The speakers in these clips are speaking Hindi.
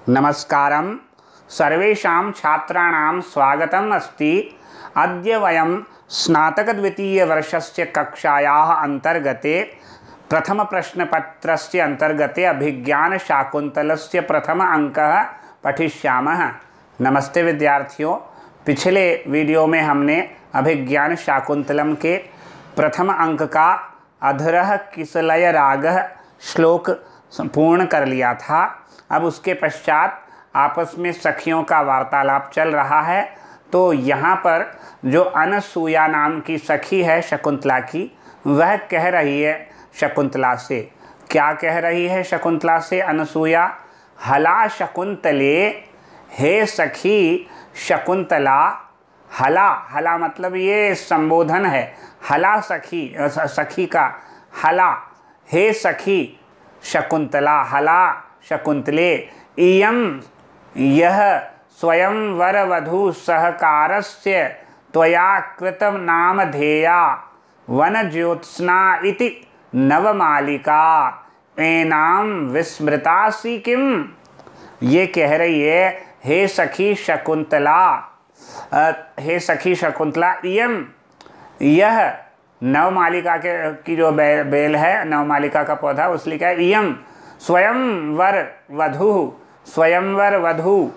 नमस्कारं सर्वेषां छात्राणां स्वागतम् अस्ति। अद्य वयं स्नातकद्वितीयवर्षस्य कक्षायाः अन्तर्गते प्रथमप्रश्नपत्रस्य अन्तर्गते अभिज्ञानशाकुन्तलस्य प्रथम अंकः पठिष्यामः। नमस्ते विद्यार्थियों, पिछले वीडियो में हमने अभिज्ञान शाकुंतलम के प्रथम अंक का अधरः किसलय रागः श्लोक पूर्ण कर लिया था। अब उसके पश्चात आपस में सखियों का वार्तालाप चल रहा है। तो यहाँ पर जो अनसूया नाम की सखी है शकुंतला की, वह कह रही है शकुंतला से, क्या कह रही है शकुंतला से अनसूया? हला शकुंतले, हे सखी शकुंतला। हला, हला मतलब ये संबोधन है। हला सखी, सखी का हला, हे सखी शकुंतला, हला शकुंतले। इयं यह स्वयंवर वधू सहकारस्य त्वया कृतं नामधेया वनज्योत्स्ना इति नवमालिका एनाम विस्मृतासि किम। ये कह रही है, हे सखी शकुंतला, हे सखी शकुंतला, इयं यह नवमालिका के की जो बेल है, नवमालिका का पौधा, उस लिखा है इयं स्वयंवर वधू, स्वयंवर वधू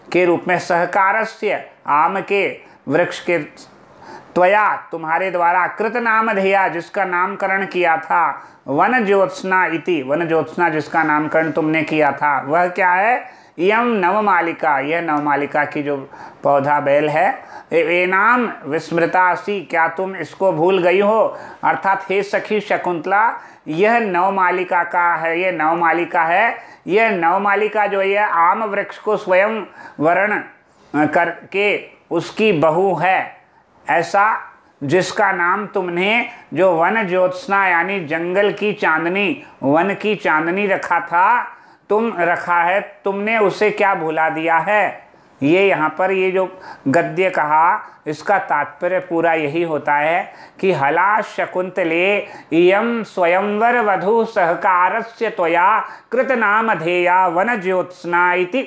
के रूप में सहकारस्य, आम के वृक्ष के, त्वया तुम्हारे द्वारा, कृत नामधेया जिसका नामकरण किया था, वन ज्योत्स्ना इति, वन ज्योत्स्ना जिसका नामकरण तुमने किया था, वह क्या है? इयं नवमालिका, यह नवमालिका की जो पौधा बेल है। एनाम विस्मृतासि, क्या तुम इसको भूल गई हो? अर्थात हे सखी शकुंतला, यह नवमालिका का है, यह नवमालिका है। यह नवमालिका जो है आम वृक्ष को स्वयं वरण करके उसकी बहू है, ऐसा जिसका नाम तुमने जो वन ज्योत्स्ना यानी जंगल की चांदनी, वन की चांदनी रखा था, तुम रखा है, तुमने उसे क्या भुला दिया है? ये यहाँ पर ये जो गद्य कहा, इसका तात्पर्य पूरा यही होता है कि हला शकुंतले इयं स्वयंवर वधू सहकारस्य त्वया कृत नामधेया वन ज्योत्स्ना इति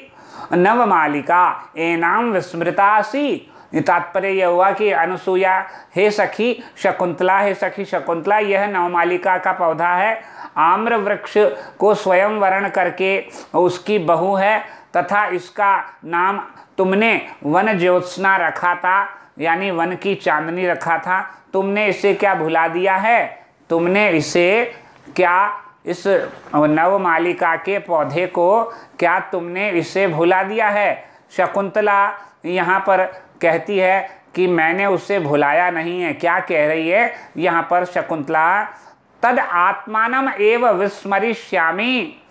नवमालिका एनाम विस्मृतासि। तात्पर्य यह हुआ कि अनसूया, हे सखी शकुंतला, हे सखी शकुंतला, यह नवमालिका का पौधा है, आम्र वृक्ष को स्वयं वरण करके उसकी बहू है, तथा इसका नाम तुमने वन ज्योत्स्ना रखा था, यानी वन की चांदनी रखा था। तुमने इसे क्या भुला दिया है? तुमने इसे क्या, इस नवमालिका के पौधे को क्या तुमने इसे भुला दिया है? शकुंतला यहाँ पर कहती है कि मैंने उसे भुलाया नहीं है। क्या कह रही है यहाँ पर शकुंतला? तद आत्मानम एव विस्मरिष्यामि,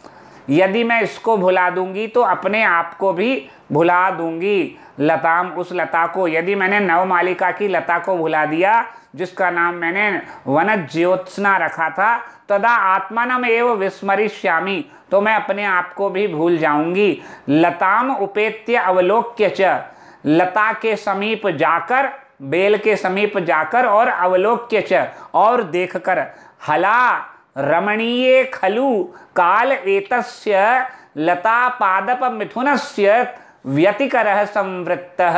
यदि मैं इसको भुला दूंगी तो अपने आप को भी भुला दूंगी। लताम, उस लता को, यदि मैंने नवमालिका की लता को भुला दिया जिसका नाम मैंने वन ज्योत्स्ना रखा था, तदा आत्मानम एव विस्मरिष्यामि, तो मैं अपने आप को भी भूल जाऊंगी। लताम उपेत्य अवलोक्य च, लता के समीप जाकर, बेल के समीप जाकर, और अवलोक्य च, और देखकर, हला रमणीये खलु काल एतस्य लता पादप मिथुनस्य व्यतिकरः संवृत्तः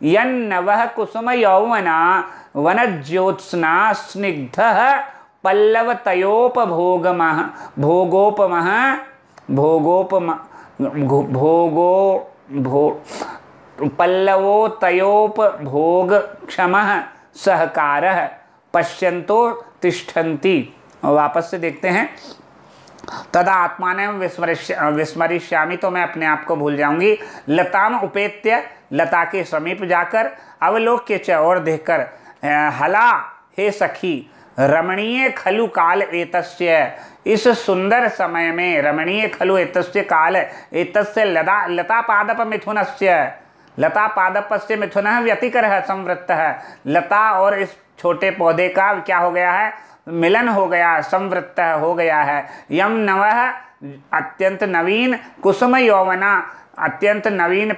यन्नवः कुसुम यौवना वनज्योत्स्ना स्निग्धः पल्लवतयोपभोगमः भोगोपमः भोगोपम भोगो भो पल्लवोतयोपभोग क्षमः सहकारः पश्यन्तो तिष्ठन्ति। वापस से देखते हैं। तदा आत्माने विस्मरिष्यामि, तो मैं अपने आप को भूल जाऊंगी। लताम उपेत्य, लता के समीप जाकर, अवलोक्य च, और देखकर, हला हे सखी, रमणीय खलु काल एतस्य, इस सुंदर समय में, रमणीय खलु एतस्य काल एतस्य लता पादप मिथुनस्य, लता पादपस्य मिथुनः व्यतिकरः संवृत्तः, लता और इस छोटे पौधे का क्या हो गया है? मिलन हो गया, संवृत्त हो गया है। यम नवः, अत्यंत नवीन, कुसुम यौवना, अत्यंत नवीन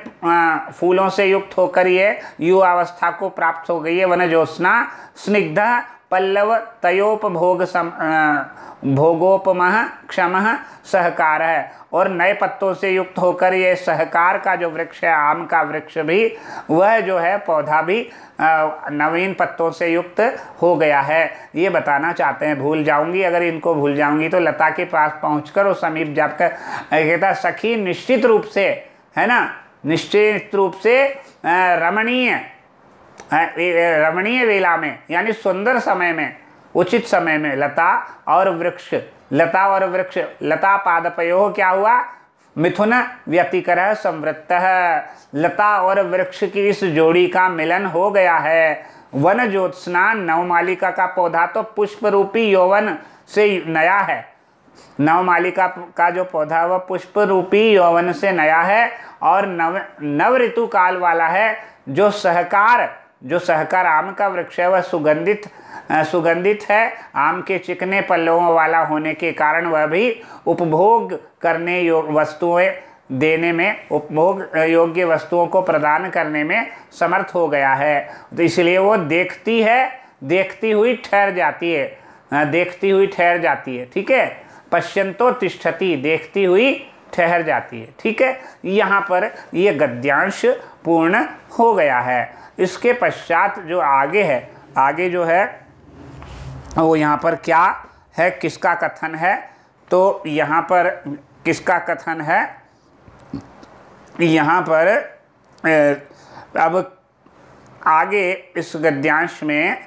फूलों से युक्त होकर ये युवावस्था को प्राप्त हो गई है। वन ज्योत्स्ना स्निग्ध पल्लव तयोपभोग भोगोपमः क्षमः सहकार है। और नए पत्तों से युक्त होकर ये सहकार का जो वृक्ष है, आम का वृक्ष भी, वह जो है पौधा भी नवीन पत्तों से युक्त हो गया है, ये बताना चाहते हैं। भूल जाऊंगी, अगर इनको भूल जाऊंगी तो लता के पास पहुंचकर और समीप जाकर कहता सखी निश्चित रूप से, है ना, निश्चित रूप से रमणीय वेला में, यानी सुंदर समय में, उचित समय में लता और वृक्ष, लता और वृक्ष, लता पादपयो क्या हुआ, मिथुन व्यतिकरः संवृत्तः, लता और वृक्ष की इस जोड़ी का मिलन हो गया है। वन ज्योत्स्ना, नवमालिका का पौधा तो पुष्प रूपी यौवन से नया है, नवमालिका का जो पौधा वह पुष्प रूपी यौवन से नया है और नव ऋतु काल वाला है। जो सहकार आम का वृक्ष है वह सुगंधित है, आम के चिकने पल्लवों वाला होने के कारण वह भी उपभोग करने योग्य वस्तुएं देने में, उपभोग योग्य वस्तुओं को प्रदान करने में समर्थ हो गया है। तो इसलिए वो देखती हुई ठहर जाती है, ठीक है। पश्यंतो तिष्ठति, देखती हुई ठहर जाती है, ठीक है। यहाँ पर ये गद्यांश पूर्ण हो गया है। इसके पश्चात जो आगे है, आगे जो है वो यहाँ पर क्या है, किसका कथन है, तो यहाँ पर किसका कथन है, यहाँ पर अब आगे इस गद्यांश में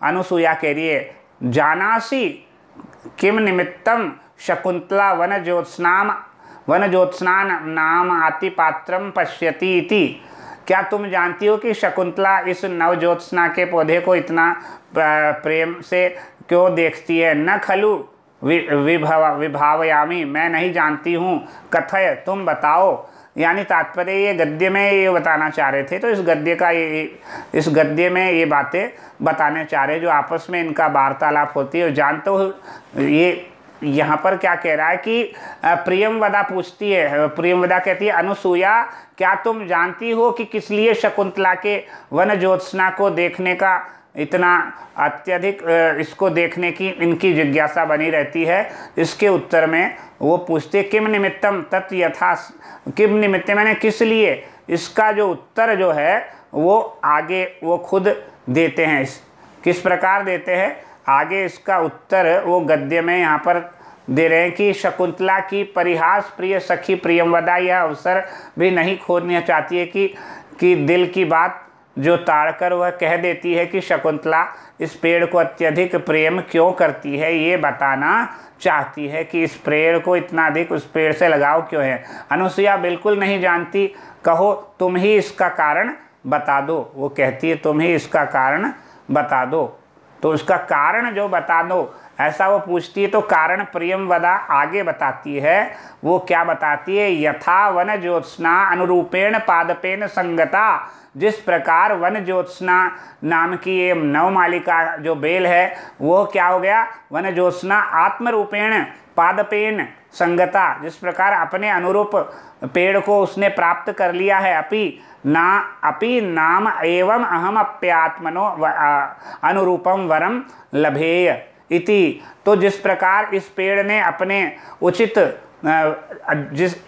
अनुसूया कह रही है, जानासि किम निमित्तम शकुंतला वनज्योत्स्ना नाम आतिपात्रम पश्यति इति। क्या तुम जानती हो कि शकुंतला इस नवज्योत्स्ना के पौधे को इतना प्रेम से क्यों देखती है। न खलु विभावयामी, मैं नहीं जानती हूँ, कथय, तुम बताओ। यानी तात्पर्य ये गद्य में ये बताना चाह रहे थे, तो इस गद्य में ये बातें बताने चाह रहे, जो आपस में इनका वार्तालाप होती है। जानते हो ये यहाँ पर क्या कह रहा है कि प्रियमवदा पूछती है, प्रियमवदा कहती है अनुसूया क्या तुम जानती हो कि किस लिए शकुंतला के वन ज्योत्स्ना को देखने का इतना अत्यधिक, इसको देखने की इनकी जिज्ञासा बनी रहती है। इसके उत्तर में वो पूछते किम निमित्तम तत् यथा, किम निमित्त मैंने किस लिए, इसका जो उत्तर जो है वो आगे वो खुद देते हैं। किस प्रकार देते हैं, आगे इसका उत्तर वो गद्य में यहाँ पर दे रहे हैं कि शकुंतला की परिहास प्रिय सखी प्रियमवदा यह अवसर भी नहीं खोना चाहती है कि दिल की बात जो ताड़कर वह कह देती है कि शकुंतला इस पेड़ को अत्यधिक प्रेम क्यों करती है, ये बताना चाहती है कि इस पेड़ को इतना अधिक उस पेड़ से लगाव क्यों है। अनुसुईया बिल्कुल नहीं जानती, कहो तुम ही इसका कारण बता दो। वो कहती है तुम ही इसका कारण बता दो, तो उसका कारण जो बता दो, ऐसा वो पूछती है। तो कारण प्रियमवदा आगे बताती है। वो क्या बताती है, यथा वन ज्योत्स्ना अनुरूपेण पादपेन संगता, जिस प्रकार वन ज्योत्स्ना नाम की ये नवमालिका जो बेल है वो क्या हो गया, वन ज्योत्स्ना आत्मरूपेण पादपेन संगता, जिस प्रकार अपने अनुरूप पेड़ को उसने प्राप्त कर लिया है। अपि नाम एवं अहम अप्यात्मनो अनुरूपम वरम लभेय इति। तो जिस प्रकार इस पेड़ ने अपने उचित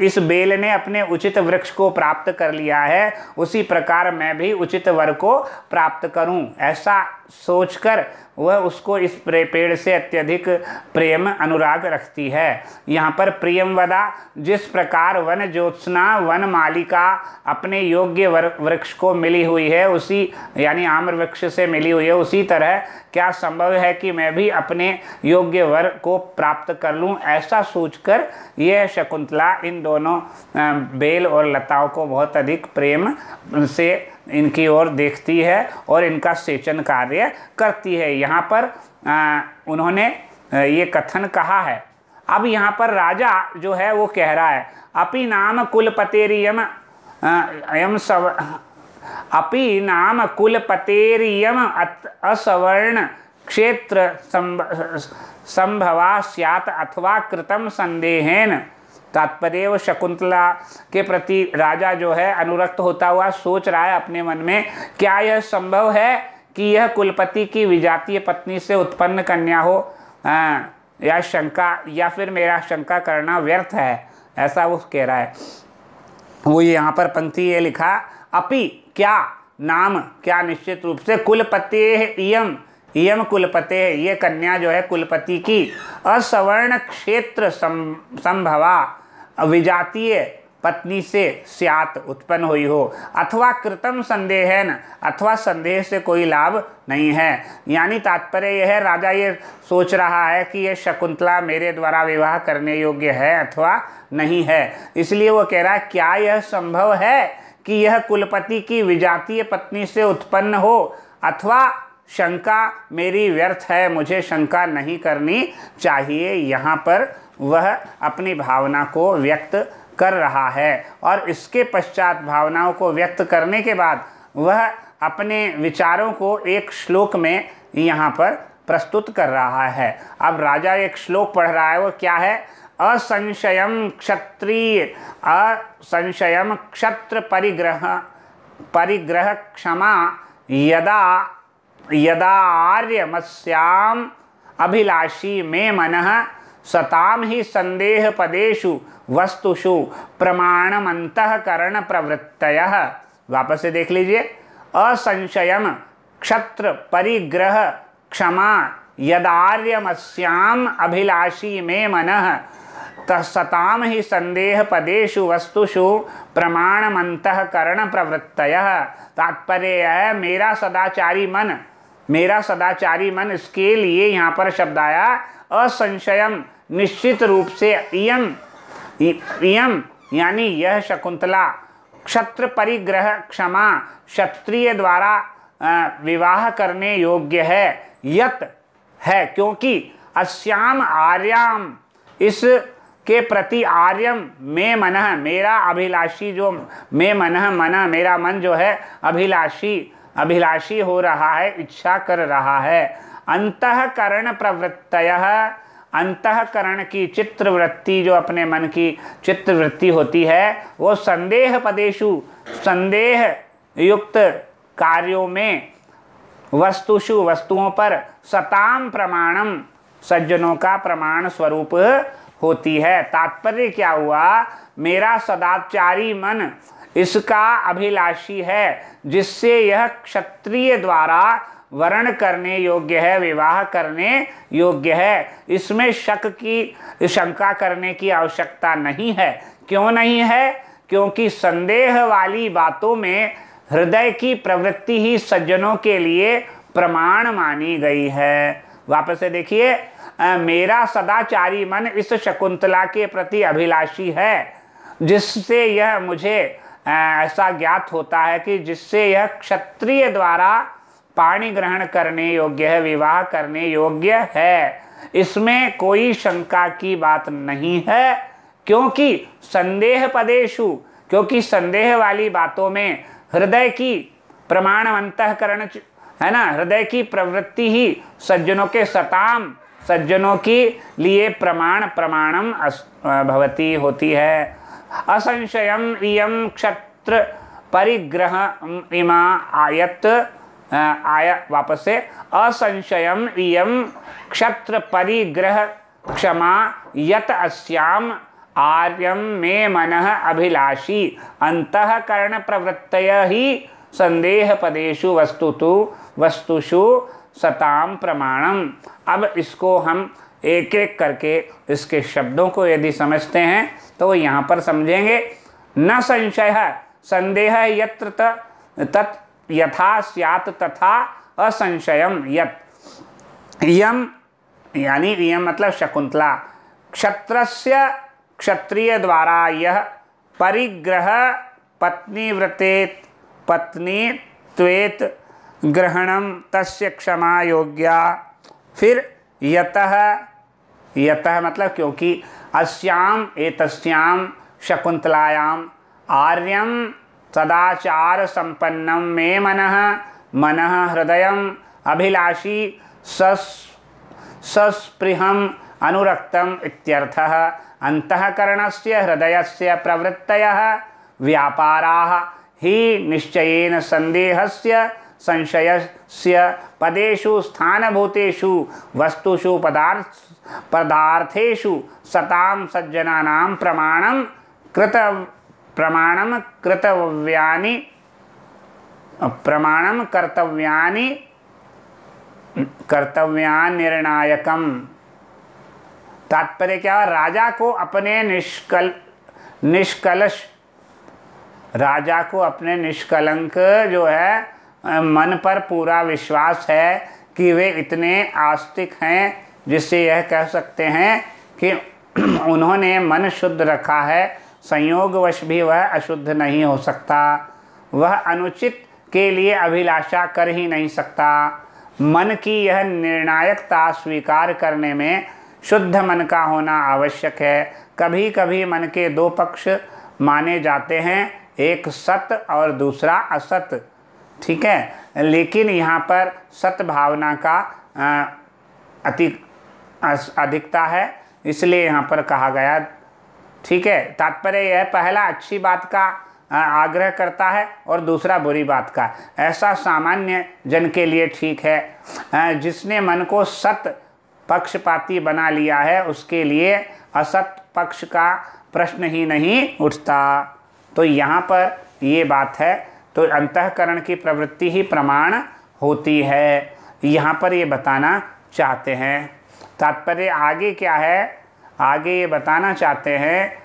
इस बेल ने अपने उचित वृक्ष को प्राप्त कर लिया है, उसी प्रकार मैं भी उचित वर को प्राप्त करूं, ऐसा सोचकर वह उसको इस पेड़ से अत्यधिक प्रेम अनुराग रखती है। यहाँ पर प्रियमवदा जिस प्रकार वन ज्योत्स्ना वन मालिका अपने योग्य वृक्ष को मिली हुई है, उसी यानी आम्र वृक्ष से मिली हुई है, उसी तरह क्या संभव है कि मैं भी अपने योग्य वर को प्राप्त कर लूं, ऐसा सोचकर यह शकुंतला इन दोनों बेल और लताओं को बहुत अधिक प्रेम से इनकी ओर देखती है और इनका सेचन कार्य करती है। यहाँ पर उन्होंने ये कथन कहा है। अब यहाँ पर राजा जो है वो कह रहा है अपि नाम कुलपतेरियम अपि नाम कुलपतेरियम असवर्ण क्षेत्र संभवा स्यात् अथवा कृतम संदेहेन तात्पर्य वो शकुंतला के प्रति राजा जो है अनुरक्त होता हुआ सोच रहा है अपने मन में, क्या यह संभव है कि यह कुलपति की विजातीय पत्नी से उत्पन्न कन्या हो, या शंका, या फिर मेरा शंका करना व्यर्थ है, ऐसा वो कह रहा है। वो यहाँ पर पंक्ति ये लिखा, अपि क्या नाम, क्या निश्चित रूप से, कुलपते इयम, इयम कुलपते, ये कन्या जो है कुलपति की, असवर्ण क्षेत्र संभवा, विजातीय पत्नी से स्यात, उत्पन्न हुई हो, अथवा कृतम संदेहन, अथवा संदेह से कोई लाभ नहीं है। यानी तात्पर्य यह है, राजा ये सोच रहा है कि यह शकुंतला मेरे द्वारा विवाह करने योग्य है अथवा नहीं है। इसलिए वो कह रहा है, क्या यह संभव है कि यह कुलपति की विजातीय पत्नी से उत्पन्न हो, अथवा शंका मेरी व्यर्थ है, मुझे शंका नहीं करनी चाहिए। यहाँ पर वह अपनी भावना को व्यक्त कर रहा है और इसके पश्चात भावनाओं को व्यक्त करने के बाद वह अपने विचारों को एक श्लोक में यहाँ पर प्रस्तुत कर रहा है। अब राजा एक श्लोक पढ़ रहा है, वो क्या है, असंशयम क्षत्रिय, असंशयम क्षत्र परिग्रह क्षमा, यदा यदा आर्यमस्याम अभिलाषी मे मनः सताम ही संदेह पदेषु वस्तुषु प्रमाणमंतःकरण प्रवृत्तयः। वापस से देख लीजिए, असंशयम क्षत्र परिग्रह क्षमा, यदार्यमस्याम अभिलाषी मे मनः सताम ही संदेह पदेषु वस्तुषु प्रमाणमंतःकरण प्रवृत्तयः। तात्पर्य है, मेरा सदाचारी मन, मेरा सदाचारी मन, इसके लिए यहाँ पर शब्द आया असंशयम, निश्चित रूप से, इयम, इयम यानी यह शकुंतला, क्षत्र परिग्रह क्षमा, क्षत्रिय द्वारा विवाह करने योग्य है, यत है, क्योंकि अस्याम आर्याम, इस के प्रति, आर्यम में मनः, मेरा अभिलाषी जो, में मनः, मन मेरा मन जो है अभिलाषी हो रहा है, इच्छा कर रहा है, अंतःकरण प्रवृत्तयः, अंतःकरण की चित्रवृत्ति, जो अपने मन की चित्रवृत्ति होती है, वो संदेह पदेषु, संदेह युक्त कार्यों में, वस्तुषु वस्तुओं पर, सताम प्रमाणम, सज्जनों का प्रमाण स्वरूप होती है। तात्पर्य क्या हुआ, मेरा सदाचारी मन इसका अभिलाषी है, जिससे यह क्षत्रिय द्वारा वर्ण करने योग्य है, विवाह करने योग्य है। इसमें शक की, शंका करने की आवश्यकता नहीं है। क्यों नहीं है? क्योंकि संदेह वाली बातों में हृदय की प्रवृत्ति ही सज्जनों के लिए प्रमाण मानी गई है। वापस से देखिए, मेरा सदाचारी मन इस शकुंतला के प्रति अभिलाषी है, जिससे यह मुझे ऐसा ज्ञात होता है कि जिससे यह क्षत्रिय द्वारा पाणी ग्रहण करने योग्य है, विवाह करने योग्य है। इसमें कोई शंका की बात नहीं है, क्योंकि संदेह पदेषु, क्योंकि संदेह वाली बातों में हृदय की प्रमाण अंतःकरण है ना, हृदय की प्रवृत्ति ही सज्जनों के सताम, सज्जनों के लिए प्रमाणम भवती होती है। असंशयम इयम क्षत्र परिग्रह इमा आयत वापस से, असंशयम इयम क्षत्र परिग्रह क्षमा, यत अस्याम आर्यम में मनः अभिलाषी, अंतःकरण प्रवृत्तय ही संदेह पदेषु वस्तुषु सताम प्रमाणम। अब इसको हम एक एक करके इसके शब्दों को यदि समझते हैं तो यहाँ पर समझेंगे। न संशय, संदेह यत्र तत् यथा स्यात् तथा असंशयम यत्। इयम यानी इयम मतलब शकुंतला, क्षत्रस्य, क्षत्रिय द्वारा यह परिग्रह पत्नी त्वेत ग्रहणम तस्य क्षमा योग्या। फिर यतः, यतः मतलब क्योंकि, अस्याम एतस्याम शकुंतलायाम आर्यम सदाचार संपन्नम मे मनः हृदयम अभिलाषी सस्पृहम अनुरक्तम इत्यर्थः। अंतःकरणस्य हृदयस्य प्रवृत्तयः व्यापाराः हि निश्चयेन संदेहस्य संशयस्य पदेषु स्थानभूतेषु वस्तुषु पदार्थेषु सतां सज्जनानां प्रमाणं कर्तव्यानि निर्णायकम। तात्पर्य क्या? राजा को अपने निष्कलंक जो है मन पर पूरा विश्वास है कि वे इतने आस्तिक हैं जिससे यह कह सकते हैं कि उन्होंने मन शुद्ध रखा है, संयोगवश भी वह अशुद्ध नहीं हो सकता, वह अनुचित के लिए अभिलाषा कर ही नहीं सकता। मन की यह निर्णायकता स्वीकार करने में शुद्ध मन का होना आवश्यक है। कभी कभी मन के दो पक्ष माने जाते हैं, एक सत और दूसरा असत, ठीक है, लेकिन यहाँ पर सत भावना का अधिकता है, इसलिए यहाँ पर कहा गया, ठीक है। तात्पर्य यह पहला अच्छी बात का आग्रह करता है और दूसरा बुरी बात का। ऐसा सामान्य जन के लिए ठीक है। जिसने मन को सत पक्षपाती बना लिया है उसके लिए असत पक्ष का प्रश्न ही नहीं उठता। तो यहाँ पर ये बात है। तो अंतःकरण की प्रवृत्ति ही प्रमाण होती है, यहाँ पर ये बताना चाहते हैं। तात्पर्य आगे क्या है? आगे ये बताना चाहते हैं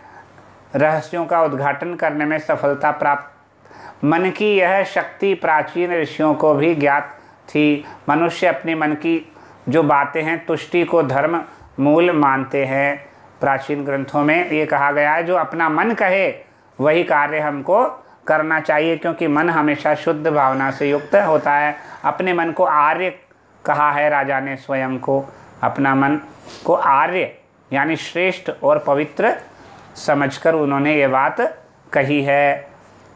रहस्यों का उद्घाटन करने में सफलता प्राप्त। मन की यह शक्ति प्राचीन ऋषियों को भी ज्ञात थी। मनुष्य अपने मन की जो बातें हैं तुष्टि को धर्म मूल मानते हैं। प्राचीन ग्रंथों में ये कहा गया है जो अपना मन कहे वही कार्य हमको करना चाहिए, क्योंकि मन हमेशा शुद्ध भावना से युक्त होता है। अपने मन को आर्य कहा है राजा ने स्वयं को, अपना मन को आर्य यानी श्रेष्ठ और पवित्र समझकर उन्होंने ये बात कही है।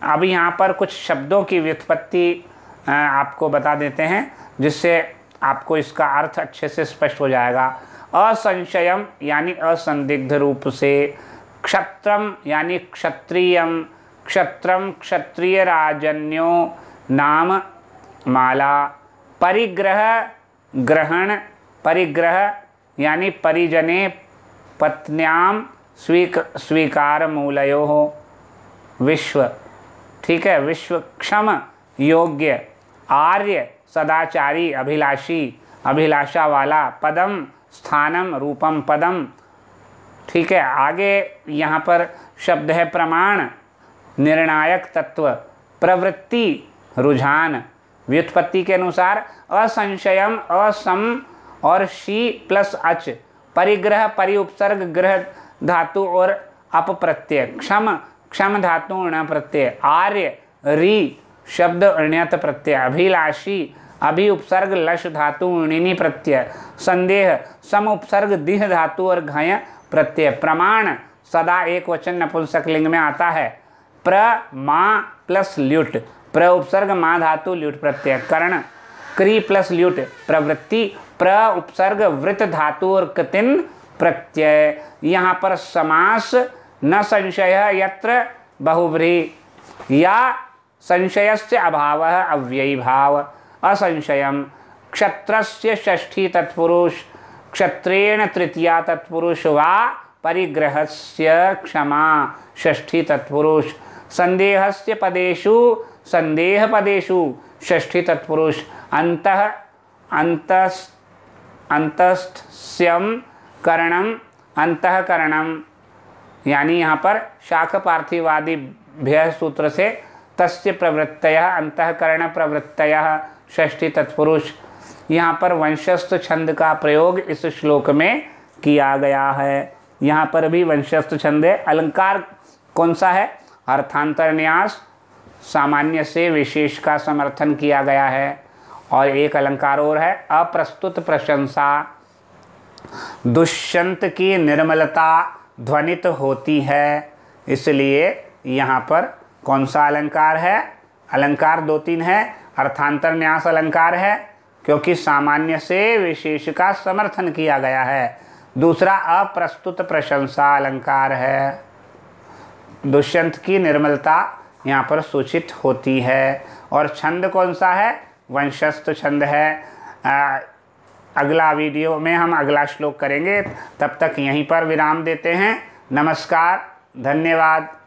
अब यहाँ पर कुछ शब्दों की व्युत्पत्ति आपको बता देते हैं जिससे आपको इसका अर्थ अच्छे से स्पष्ट हो जाएगा। असंशयम यानी असंदिग्ध रूप से, क्षत्रम यानी क्षत्रियम, क्षत्रम क्षत्रिय राजन्यो नाम माला, परिग्रह ग्रहण, परिग्रह यानी परिजने पत्न्याम स्वीकार मूलयो हो, विश्व, ठीक है, विश्व क्षम योग्य, आर्य सदाचारी, अभिलाषी अभिलाषा वाला, पदम स्थानम रूपम पदम, ठीक है। आगे यहाँ पर शब्द है प्रमाण, निर्णायक तत्व, प्रवृत्ति रुझान। व्युत्पत्ति के अनुसार असंशयम असम और शी प्लस अच, परिग्रह परि उपसर्ग ग्रह धातु और अप प्रत्यय, क्षम क्षम धातु ण प्रत्यय, आर्य री शब्द अण्यत प्रत्यय, अभिलाषी अभि उपसर्ग लश धातु णिनी प्रत्यय, संदेह सम उपसर्ग दिह धातु और घय प्रत्यय, प्रमाण सदा एक वचन नपुंसक लिंग में आता है, प्र माँ प्लस ल्युट, प्र उपसर्ग माँ धातु ल्युट प्रत्यय, कर्ण क्री प्लस ल्युट, प्रवृत्ति प्र उपसर्ग वृत धातु और कतिन प्रत्यय। यहाँ पर समास न संशय यत्र बहुव्रीहि या संशयस्य अभावः अव्ययी भाव, असंशयम क्षत्रस्य षष्ठी तत्पुरुष, क्षत्रेण तृतीया तत्पुरुष वा परिग्रहस्य क्षमा षष्ठी तत्पुरुष, संदेहस्य पदेषु संदेह पदेषु षष्ठी तत्पुरुष, अंतस्थ्यम करणम अंतःकरणम, यानी यहाँ पर शाख पार्थिवादि भय सूत्र से तस्य प्रवृत्तयः अंतःकरण प्रवृत्तयः षष्ठी तत्पुरुष। यहाँ पर वंशस्थ छंद का प्रयोग इस श्लोक में किया गया है। यहाँ पर भी वंशस्थ छंद है। अलंकार कौन सा है? अर्थांतर न्यास, सामान्य से विशेष का समर्थन किया गया है। और एक अलंकार और है अप्रस्तुत प्रशंसा, दुष्यंत की निर्मलता ध्वनित होती है, इसलिए यहाँ पर कौन सा अलंकार है? अलंकार दो तीन है। अर्थांतर न्यास अलंकार है क्योंकि सामान्य से विशेष का समर्थन किया गया है। दूसरा अप्रस्तुत प्रशंसा अलंकार है। दुष्यंत की निर्मलता यहाँ पर सूचित होती है। और छंद कौन सा है? वंशस्थ छंद है। अगला वीडियो में हम अगला श्लोक करेंगे, तब तक यहीं पर विराम देते हैं। नमस्कार, धन्यवाद।